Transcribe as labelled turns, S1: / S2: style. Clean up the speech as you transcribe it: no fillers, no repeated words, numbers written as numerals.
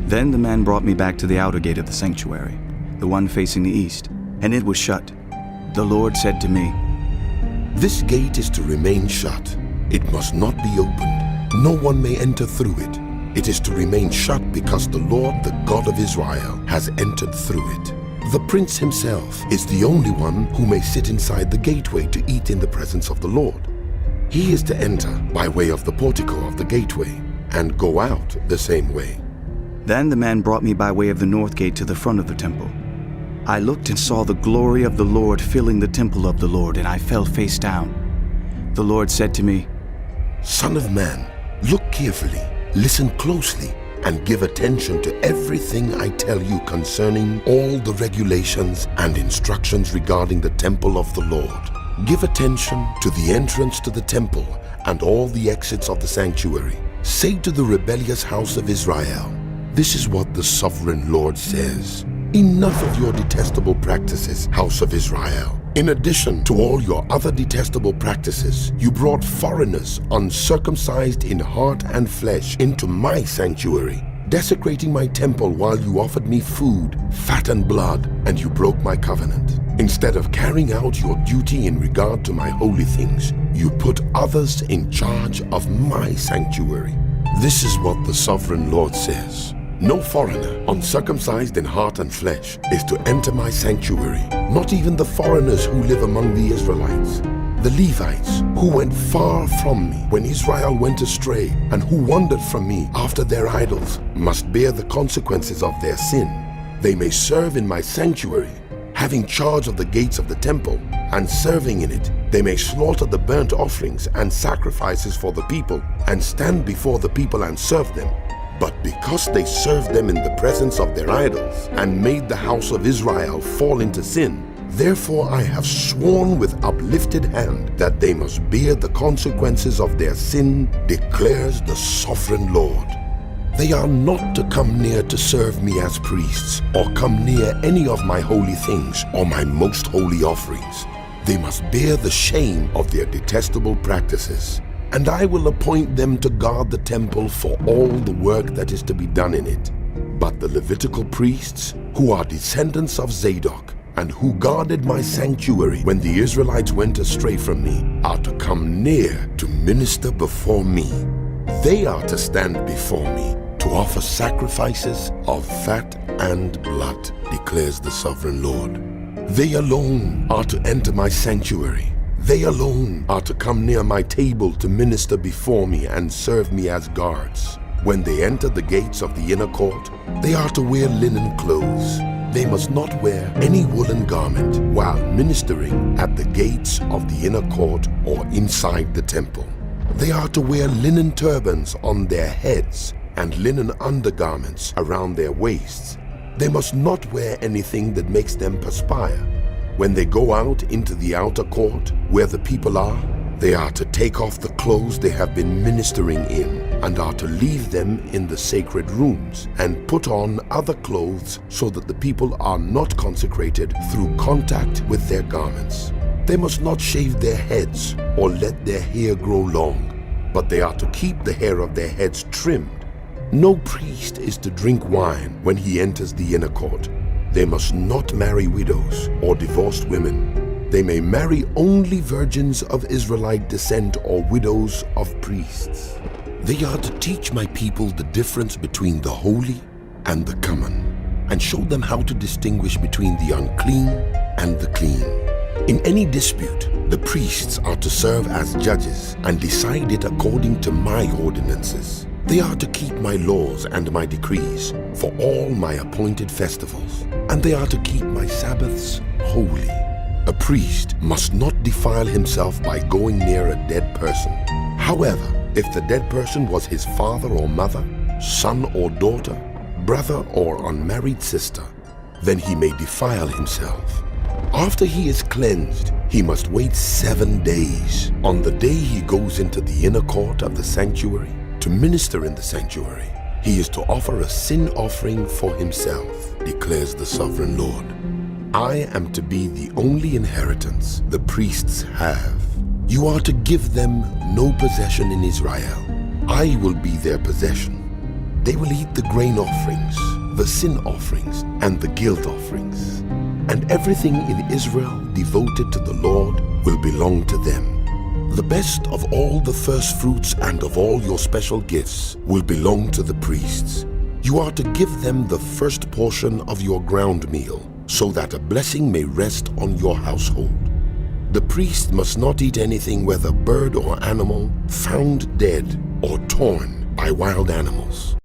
S1: Then the man brought me back to the outer gate of the sanctuary, the one facing the east, and it was shut. The Lord said to me,
S2: "This gate is to remain shut. It must not be opened. No one may enter through it. It is to remain shut because the Lord, the God of Israel, has entered through it. The prince himself is the only one who may sit inside the gateway to eat in the presence of the Lord. He is to enter by way of the portico of the gateway and go out the same way."
S1: Then the man brought me by way of the north gate to the front of the temple. I looked and saw the glory of the Lord filling the temple of the Lord, and I fell face down. The Lord said to me,
S2: "Son of man, look carefully, listen closely, and give attention to everything I tell you concerning all the regulations and instructions regarding the temple of the Lord. Give attention to the entrance to the temple and all the exits of the sanctuary. Say to the rebellious house of Israel, 'This is what the sovereign Lord says. Enough of your detestable practices, house of Israel. In addition to all your other detestable practices, you brought foreigners uncircumcised in heart and flesh into my sanctuary, desecrating my temple while you offered me food, fat and blood, and you broke my covenant. Instead of carrying out your duty in regard to my holy things, you put others in charge of my sanctuary. This is what the sovereign Lord says. No foreigner, uncircumcised in heart and flesh, is to enter my sanctuary, not even the foreigners who live among the Israelites. The Levites, who went far from me when Israel went astray, and who wandered from me after their idols, must bear the consequences of their sin. They may serve in my sanctuary, having charge of the gates of the temple, and serving in it, they may slaughter the burnt offerings and sacrifices for the people, and stand before the people and serve them. But because they served them in the presence of their idols and made the house of Israel fall into sin, therefore I have sworn with uplifted hand that they must bear the consequences of their sin, declares the sovereign Lord. They are not to come near to serve me as priests, or come near any of my holy things or my most holy offerings. They must bear the shame of their detestable practices. And I will appoint them to guard the temple for all the work that is to be done in it. But the Levitical priests, who are descendants of Zadok, and who guarded my sanctuary when the Israelites went astray from me, are to come near to minister before me. They are to stand before me to offer sacrifices of fat and blood, declares the sovereign Lord. They alone are to enter my sanctuary. They alone are to come near my table to minister before me and serve me as guards. When they enter the gates of the inner court, they are to wear linen clothes. They must not wear any woolen garment while ministering at the gates of the inner court or inside the temple. They are to wear linen turbans on their heads and linen undergarments around their waists. They must not wear anything that makes them perspire. When they go out into the outer court, where the people are, they are to take off the clothes they have been ministering in, and are to leave them in the sacred rooms, and put on other clothes so that the people are not consecrated through contact with their garments. They must not shave their heads or let their hair grow long, but they are to keep the hair of their heads trimmed. No priest is to drink wine when he enters the inner court. They must not marry widows or divorced women. They may marry only virgins of Israelite descent or widows of priests. They are to teach my people the difference between the holy and the common, and show them how to distinguish between the unclean and the clean. In any dispute, the priests are to serve as judges and decide it according to my ordinances. They are to keep my laws and my decrees for all my appointed festivals, and they are to keep my Sabbaths holy. A priest must not defile himself by going near a dead person. However, if the dead person was his father or mother, son or daughter, brother or unmarried sister, then he may defile himself. After he is cleansed, he must wait 7 days. On the day he goes into the inner court of the sanctuary, to minister in the sanctuary, he is to offer a sin offering for himself, declares the sovereign Lord. I am to be the only inheritance the priests have. You are to give them no possession in Israel. I will be their possession. They will eat the grain offerings, the sin offerings, and the guilt offerings. And everything in Israel devoted to the Lord will belong to them. The best of all the first fruits and of all your special gifts will belong to the priests. You are to give them the first portion of your ground meal, so that a blessing may rest on your household. The priest must not eat anything, whether bird or animal, found dead or torn by wild animals.